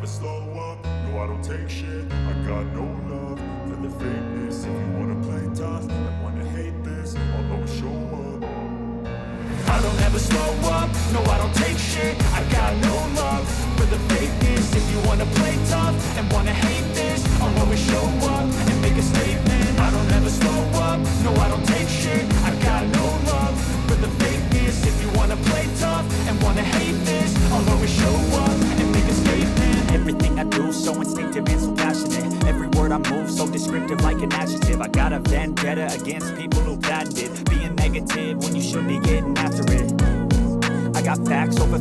slow up, no I don't take shit. I got no love for the fakeness. If you wanna play tough and wanna hate this, I'll always show up. I don't ever slow up, no I don't take shit. I got no love for the fakeness. If you wanna play tough and wanna hate this, I'll always show up and make a statement. I don't ever slow up, no I don't take shit. I got no love for the fakeness. If you wanna play tough and wanna hate this, I'll always show up and make a statement. Everything I do so instinctive and so passionate. Every word I move so descriptive like an adjective. I got a vendetta against people who patented being negative when you should be getting after it. I got facts over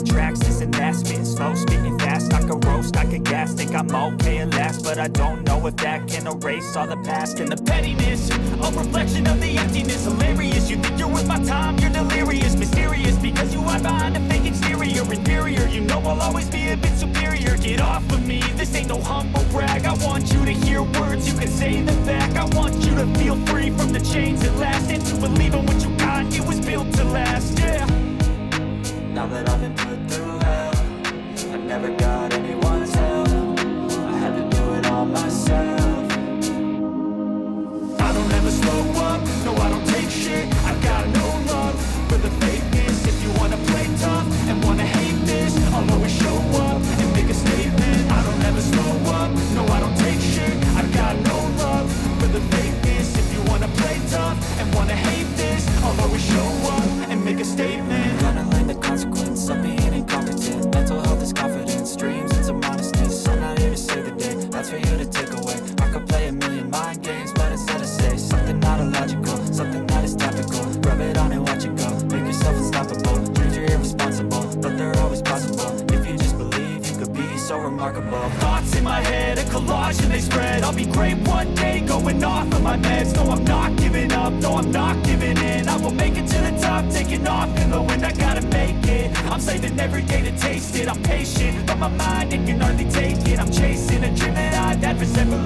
tracks, this and that. Spitting slow, speaking fast, I could roast, I could gas. Think I'm okay at last, but I don't know if that can erase all the past. And the pettiness, a reflection of the emptiness. Hilarious, you think you're worth my time, you're delirious. Mysterious, because you hide behind a fake exterior. Inferior, you know I'll always be a bit superior. Get off of me, this ain't no humble brag. I want you to hear words, you can say them back. I want you to feel free from the chains that last, and to believe in what you got, it was built to last, yeah. Now that I've been put through hell, I never got anyone's help. I had to do it all myself. I don't ever slow up, no I don't take shit. I got no love for the fakeness. If you wanna play tough and wanna hate this, I'll always show up and make a statement. I don't ever slow up, no I don't take shit. I got no love for the fakeness. If you wanna play tough and wanna hate this, I'll always show up and make a statement. Gonna learn the consequence of being incompetent. Mental health is confidence, dreams and some honestness. I'm not here to save the day, that's for you to take away. I could play a million mind games, but instead I say something not illogical, something that is topical. Rub it on and watch it go, make yourself unstoppable. Dreams are irresponsible, but they're always possible. If you just believe, you could be so remarkable. Thoughts in my head, a collage and they spread. I'll be great one day, going off of my meds. No, I'm not giving up, no, I'm not giving in. I will make it to the top, taking off in the wind. I gotta make it, I'm saving every day to taste it. I'm patient, but my mind, it can hardly take it. I'm chasing a dream that I've had for several